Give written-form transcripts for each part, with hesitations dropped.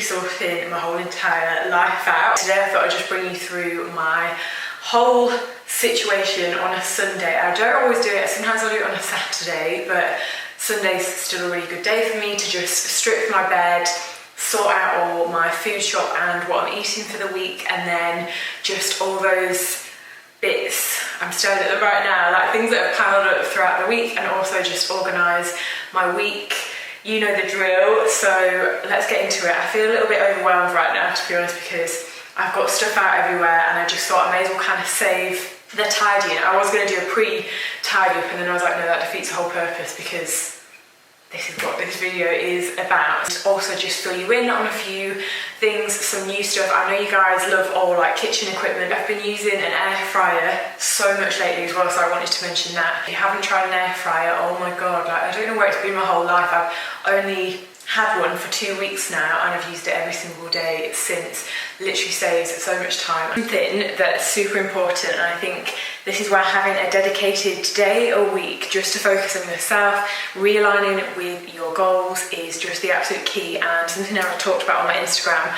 literally sorting my whole entire life out. Today I thought I'd just bring you through my whole situation on a Sunday. I don't always do it, sometimes I'll do it on a Saturday, but Sunday's still a really good day for me to just strip my bed, sort out all my food shop and what I'm eating for the week, and then just all those bits, I'm staring at them right now, like things that have piled up throughout the week, and also just organise my week. You know the drill, so let's get into it. I feel a little bit overwhelmed right now, to be honest, because I've got stuff out everywhere and I just thought I may as well kind of save the tidying. I was going to do a pre-tidy up, and then I was like, no, that defeats the whole purpose, because this is what this video is about. Also just fill you in on a few things, some new stuff. I know you guys love all like kitchen equipment. I've been using an air fryer so much lately as well, so I wanted to mention that. If you haven't tried an air fryer, oh my god, like I don't know where it's been my whole life. I've only had one for 2 weeks now and I've used it every single day since. Literally saves so much time. Something that's super important, and I think this is where having a dedicated day or week just to focus on yourself, realigning with your goals is just the absolute key. And something I talked about on my Instagram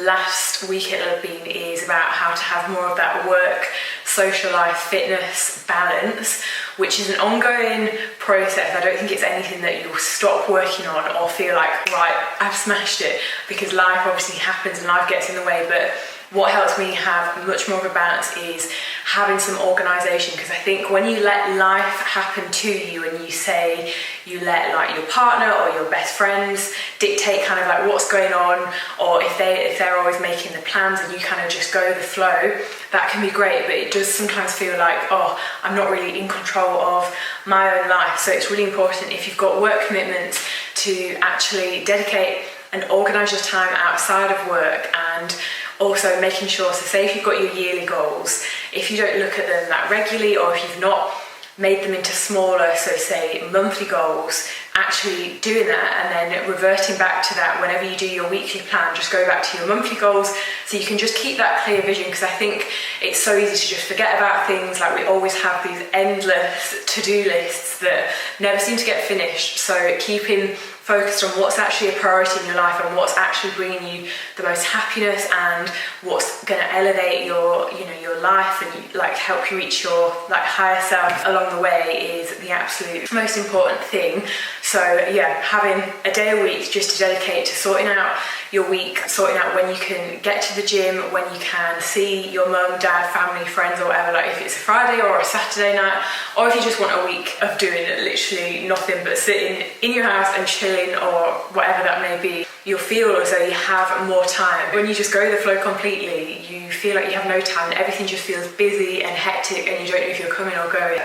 last week it'll have been is about how to have more of that work, social life, fitness balance, which is an ongoing process. I don't think it's anything that you'll stop working on or feel like, right, I've smashed it, because life obviously happens and life gets in the way. But what helps me have much more of a balance is having some organisation, because I think when you let life happen to you and you say you let like your partner or your best friends dictate kind of like what's going on, or if they're always making the plans and you kind of just go with the flow, that can be great, but it does sometimes feel like, oh, I'm not really in control of my own life. So it's really important, if you've got work commitments, to actually dedicate and organise your time outside of work. And also making sure, so say if you've got your yearly goals, if you don't look at them that regularly, or if you've not made them into smaller, so say monthly goals, actually doing that and then reverting back to that whenever you do your weekly plan, just go back to your monthly goals so you can just keep that clear vision. Because I think it's so easy to just forget about things, like we always have these endless to-do lists that never seem to get finished. So keeping focused on what's actually a priority in your life and what's actually bringing you the most happiness and what's going to elevate your, you know, your life and like help you reach your like higher self along the way is the absolute most important thing. So yeah, having a day a week just to dedicate to sorting out your week, sorting out when you can get to the gym, when you can see your mum, dad, family, friends or whatever, like if it's a Friday or a Saturday night, or if you just want a week of doing literally nothing but sitting in your house and chilling or whatever that may be, you'll feel as though you have more time. When you just go with the flow completely, you feel like you have no time and everything just feels busy and hectic and you don't know if you're coming or going.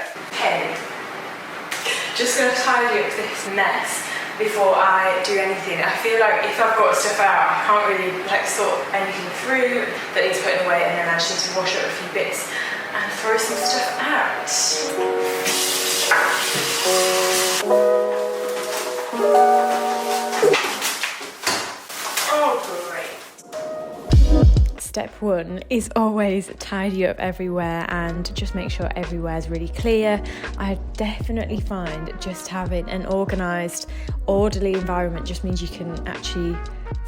Just gonna tidy up this mess before I do anything. I feel like if I've got stuff out, I can't really like sort anything through that needs putting away, and then I just need to wash up a few bits and throw some stuff out. Oh, great. Step one is always tidy up everywhere and just make sure everywhere is really clear. I definitely find just having an organised, orderly environment just means you can actually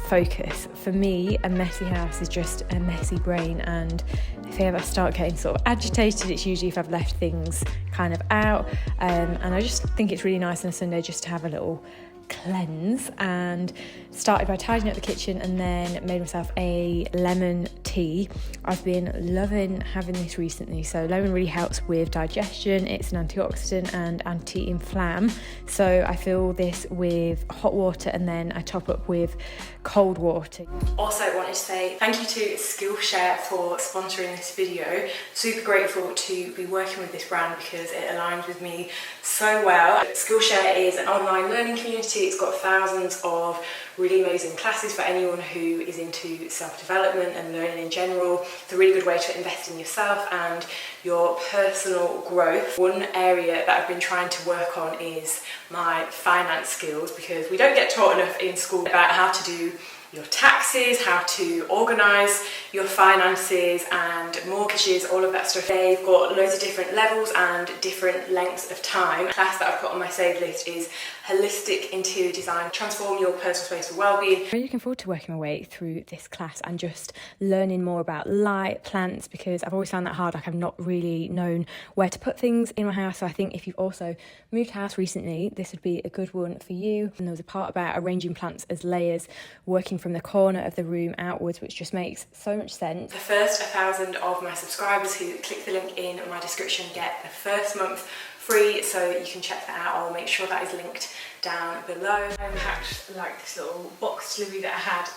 focus. For me, a messy house is just a messy brain, and if I ever start getting sort of agitated, it's usually if I've left things kind of out, and I just think it's really nice on a Sunday just to have a little cleanse. And started by tidying up the kitchen and then made myself a lemon tea. I've been loving having this recently. So lemon really helps with digestion, it's an antioxidant and anti-inflam. So I fill this with hot water and then I top up with cold water. Also wanted to say thank you to Skillshare for sponsoring this video. Super grateful to be working with this brand because it aligns with me so well. Skillshare is an online learning community. It's got thousands of really amazing classes for anyone who is into self-development and learning in general. It's a really good way to invest in yourself and your personal growth. One area that I've been trying to work on is my finance skills, because we don't get taught enough in school about how to do your taxes, how to organise your finances and mortgages, all of that stuff. They've got loads of different levels and different lengths of time. The class that I've put on my save list is Holistic Interior Design, Transform Your Personal Space for Wellbeing. I'm really looking forward to working my way through this class and just learning more about light, plants, because I've always found that hard. Like, I've not really known where to put things in my house. So I think if you've also moved house recently, this would be a good one for you. And there was a part about arranging plants as layers, working from the corner of the room outwards, which just makes so much sense. The first 1,000 of my subscribers who click the link in my description get the first month free, so you can check that out. I'll make sure that is linked down below. I unpacked like this little box delivery that I had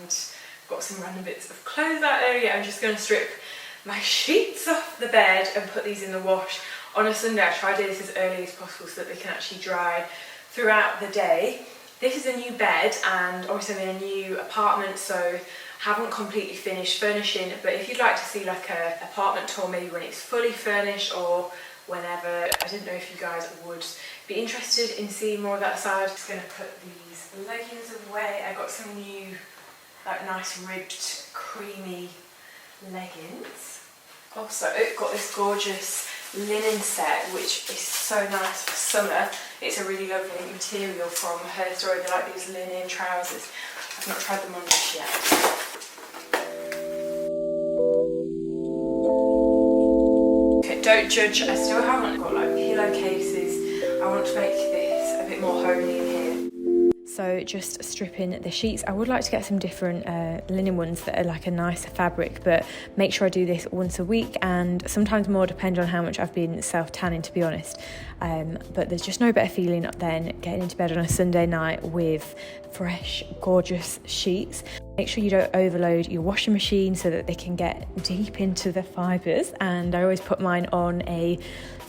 and got some random bits of clothes out there. Yeah, I'm just going to strip my sheets off the bed and put these in the wash. On a Sunday, I try to do this as early as possible so that they can actually dry throughout the day. This is a new bed, and obviously I'm in a new apartment, so haven't completely finished furnishing, but if you'd like to see like a apartment tour, maybe when it's fully furnished or whenever, I didn't know if you guys would be interested in seeing more of that side. I'm just going to put these leggings away. I got some new like nice ribbed creamy leggings. Also got this gorgeous linen set, which is so nice for summer. It's a really lovely material from Her Story. They're like these linen trousers. I've not tried them on just yet. Okay, don't judge. I still haven't got like pillowcases. I want to make this a bit more homely in here. So just stripping the sheets. I would like to get some different linen ones that are like a nicer fabric, but make sure I do this once a week, and sometimes more, depending on how much I've been self-tanning, to be honest. But there's just no better feeling than getting into bed on a Sunday night with fresh, gorgeous sheets. Make sure you don't overload your washing machine so that they can get deep into the fibres, and I always put mine on a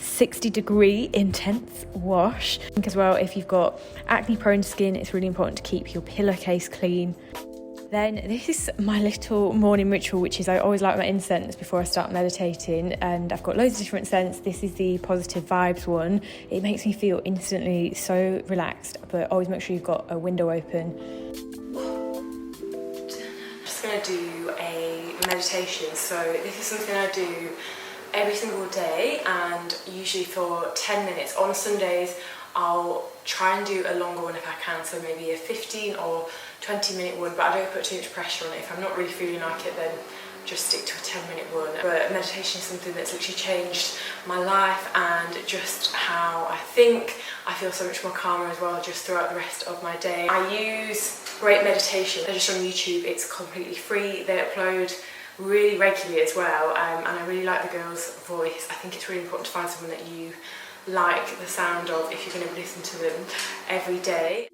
60-degree intense wash. I think as well, if you've got acne prone skin, it's really important to keep your pillowcase clean. Then this is my little morning ritual, which is I always light my incense before I start meditating, and I've got loads of different scents. This is the positive vibes one. It makes me feel instantly so relaxed, but always make sure you've got a window open. I'm just going to do a meditation. So this is something I do every single day, and usually for 10 minutes. On Sundays I'll try and do a longer one if I can, so maybe a 15 or 20-minute one, but I don't put too much pressure on it. If I'm not really feeling like it, then just stick to a 10-minute one. But meditation is something that's literally changed my life and just how I think. I feel so much more calmer as well just throughout the rest of my day. I use Great Meditation. They're just on YouTube. It's completely free. They upload really regularly as well, and I really like the girl's voice. I think it's really important to find someone that you like the sound of if you're going to listen to them every day.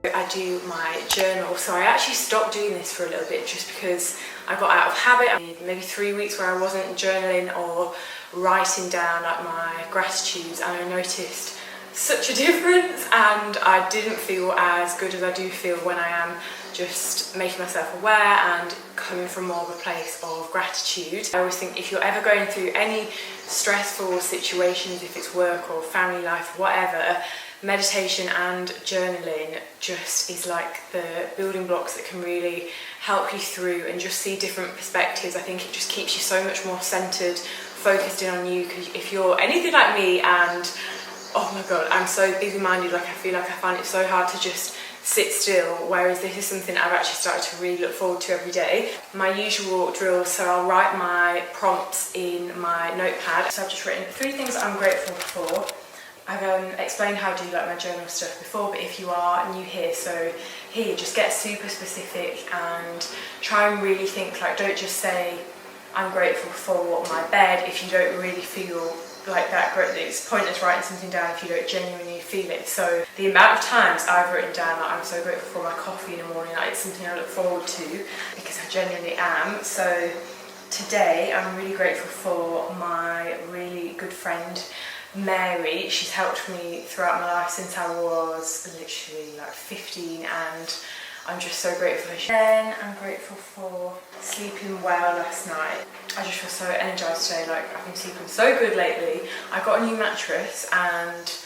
I do my journal, so I actually stopped doing this for a little bit just because I got out of habit. I had maybe 3 weeks where I wasn't journaling or writing down like my gratitudes, and I noticed such a difference, and I didn't feel as good as I do feel when I am just making myself aware and coming from more of a place of gratitude. I always think if you're ever going through any stressful situations, if it's work or family life, whatever, meditation and journaling just is like the building blocks that can really help you through and just see different perspectives. I think it just keeps you so much more centered, focused in on you, because if you're anything like me and oh my god, I'm so busy-minded, like I feel like I find it so hard to just sit still, whereas this is something I've actually started to really look forward to every day. My usual drills, so I'll write my prompts in my notepad. So I've just written 3 things I'm grateful for. I've explained how I do like my journal stuff before, but if you are new here, so here, just get super specific and try and really think, like, don't just say I'm grateful for my bed if you don't really feel like that great. It's pointless writing something down if you don't genuinely feel it. So the amount of times I've written down that I'm so grateful for my coffee in the morning, like it's something I look forward to because I genuinely am. So today I'm really grateful for my really good friend Mary. She's helped me throughout my life since I was literally like 15, and I'm just so grateful. Then I'm grateful for sleeping well last night. I just feel so energized today. Like, I've been sleeping so good lately. I got a new mattress and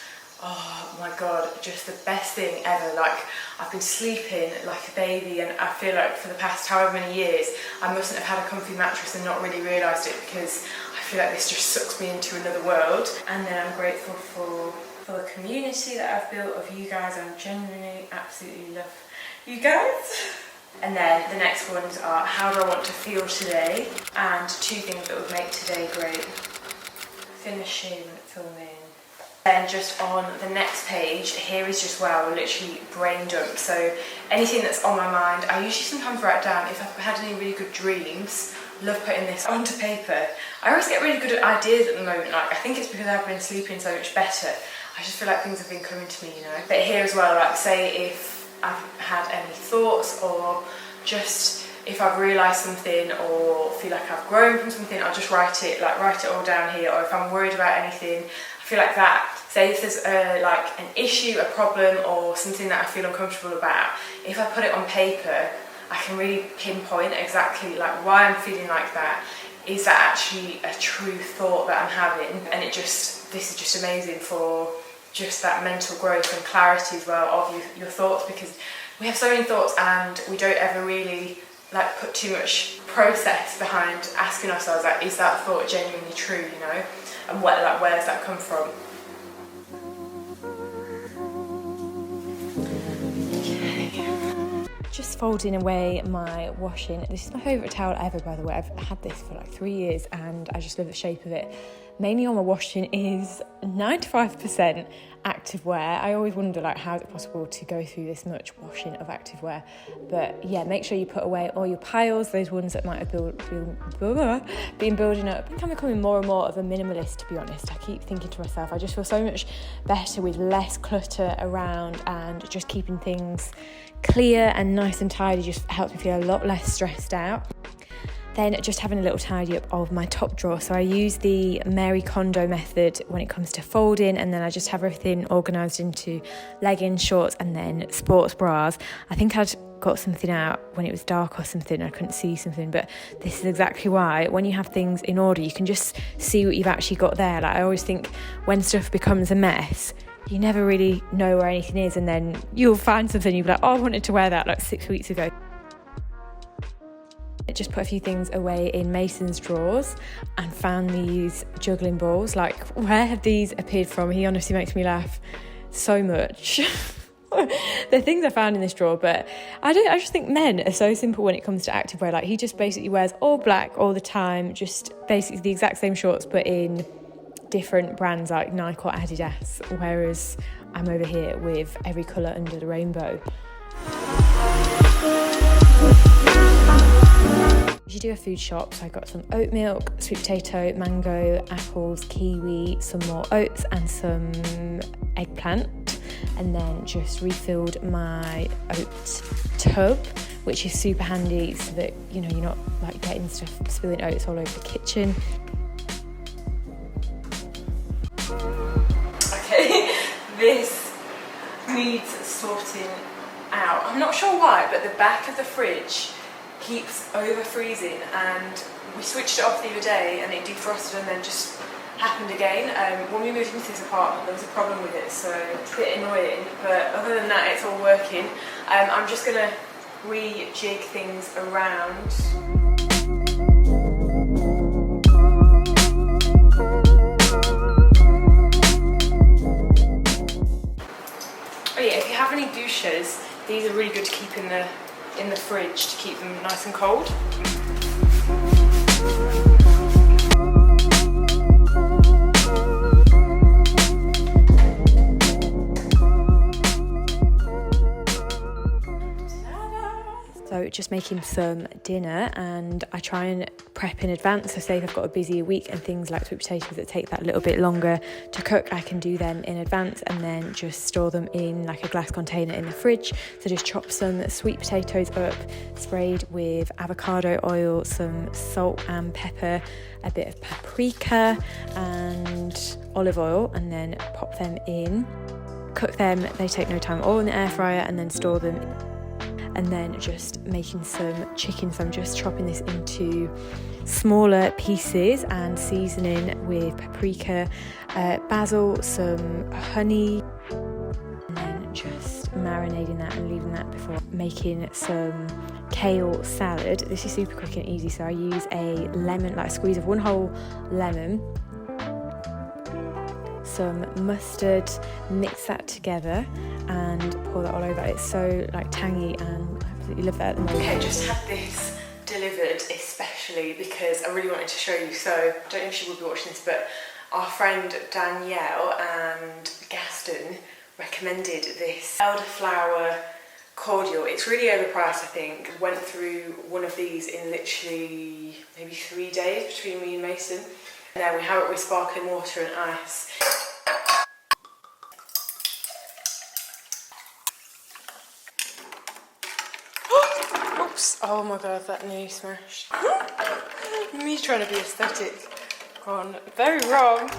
oh my god, just the best thing ever. Like, I've been sleeping like a baby, and I feel like for the past however many years I mustn't have had a comfy mattress and not really realised it, because I feel like this just sucks me into another world. And then I'm grateful for the community that I've built of you guys. I genuinely absolutely love you guys. And then the next ones are, how do I want to feel today, and 2 things that would make today great. Finishing filming. Then just on the next page, here is just where I will literally brain dump. So anything that's on my mind, I usually sometimes write down. If I've had any really good dreams, love putting this onto paper. I always get really good at ideas at the moment. Like, I think it's because I've been sleeping so much better. I just feel like things have been coming to me, you know. But here as well, like, say if I've had any thoughts, or just if I've realised something or feel like I've grown from something, I'll just write it all down here. Or if I'm worried about anything, I feel like that. Say if there's like an issue, a problem, or something that I feel uncomfortable about, if I put it on paper, I can really pinpoint exactly like why I'm feeling like that. Is that actually a true thought that I'm having? And this is just amazing for just that mental growth and clarity as well of your thoughts, because we have so many thoughts and we don't ever really like put too much process behind asking ourselves, like, is that thought genuinely true, you know? And where's that come from? Just folding away my washing. This is my favourite towel ever, by the way. I've had this for like 3 years and I just love the shape of it. Mainly all my washing is 95% activewear. I always wonder, like, how is it possible to go through this much washing of activewear? But yeah, make sure you put away all your piles, those ones that might have been building up. I think I'm becoming more and more of a minimalist, to be honest. I keep thinking to myself, I just feel so much better with less clutter around, and just keeping things clear and nice and tidy just helps me feel a lot less stressed out. Then just having a little tidy up of my top drawer. So I use the Mary Kondo method when it comes to folding, and then I just have everything organised into leggings, shorts, and then sports bras. I think I'd got something out when it was dark or something, I couldn't see something, but this is exactly why. When you have things in order, you can just see what you've actually got there. Like, I always think when stuff becomes a mess, you never really know where anything is, and then you'll find something, you'll be like, oh, I wanted to wear that like 6 weeks ago. Just put a few things away in Mason's drawers and found these juggling balls. Like, where have these appeared from? He honestly makes me laugh so much. The things I found in this drawer, but I just think men are so simple when it comes to activewear. Like, he just basically wears all black all the time, just basically the exact same shorts but in different brands like Nike or Adidas, whereas I'm over here with every colour under the rainbow. You do a food shop, so I got some oat milk, sweet potato, mango, apples, kiwi, some more oats and some eggplant, and then just refilled my oat tub, which is super handy so that, you know, you're not like getting stuff, spilling oats all over the kitchen. Okay, this needs sorting out. I'm not sure why, but the back of the fridge keeps over freezing, and we switched it off the other day and it defrosted and then just happened again. When we moved into this apartment, there was a problem with it, so it's a bit annoying, but other than that it's all working. I'm just gonna rejig things around. Oh yeah, if you have any douches, these are really good to keep in the fridge to keep them nice and cold. So just making some dinner, and I try and prep in advance. So say if I've got a busy week and things like sweet potatoes that take that little bit longer to cook, I can do them in advance and then just store them in like a glass container in the fridge. So just chop some sweet potatoes up, sprayed with avocado oil, some salt and pepper, a bit of paprika and olive oil, and then pop them in. Cook them, they take no time at all in the air fryer, and then store them. and then just making some chicken. So I'm just chopping this into smaller pieces and seasoning with paprika, basil, some honey, and then just marinating that and leaving that before making some kale salad. This is super quick and easy, so I use a lemon, like a squeeze of 1 whole lemon, some mustard, mix that together and pour that all over. It's so like tangy and I absolutely love that at the moment. Okay, just had this delivered especially because I really wanted to show you. So I don't know if she will be watching this, but our friend Danielle and Gaston recommended this elderflower cordial. It's really overpriced, I think. Went through one of these in literally maybe 3 days between me and Mason. And then we have it with sparkling water and ice. Oops. Oh my god, that nearly smashed. Me trying to be aesthetic. Gone very wrong.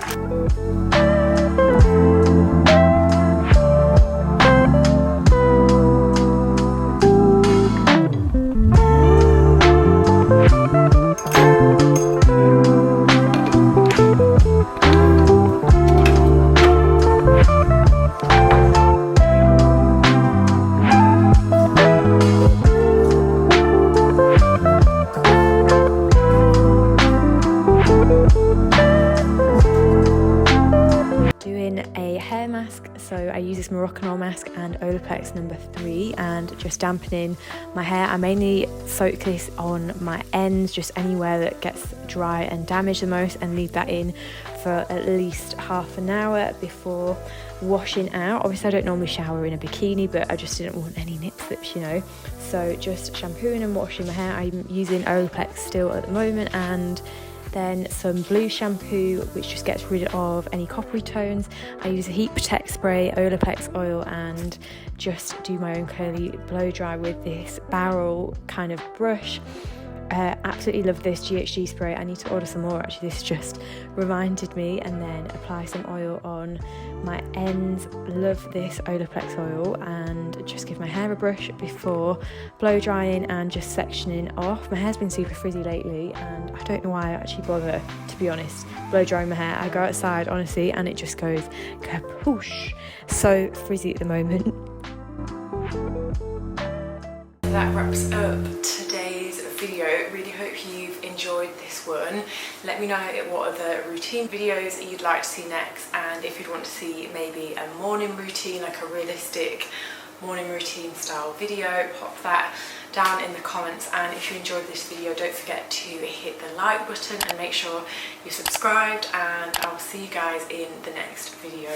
So I use this Moroccan oil mask and Olaplex number 3 and just dampening my hair. I mainly soak this on my ends, just anywhere that gets dry and damaged the most, and leave that in for at least half an hour before washing out. Obviously I don't normally shower in a bikini, but I just didn't want any nip slips, you know. So just shampooing and washing my hair. I'm using Olaplex still at the moment, and then some blue shampoo which just gets rid of any coppery tones. I use a heat protect spray, Olaplex oil, and just do my own curly blow dry with this barrel kind of brush. Absolutely love this GHG spray. I need to order some more actually, this just reminded me. And then apply some oil on my ends. Love this Olaplex oil, and just give my hair a brush before blow drying and just sectioning off. My hair's been super frizzy lately and I don't know why I actually bother, to be honest, blow drying my hair. I go outside honestly and it just goes kapoosh. So frizzy at the moment. That wraps up today's video. Really hope you've enjoyed this one. Let me know what other routine videos you'd like to see next, and if you'd want to see maybe a morning routine, like a realistic morning routine style video, pop that down in the comments. And if you enjoyed this video, don't forget to hit the like button and make sure you're subscribed, and I'll see you guys in the next video.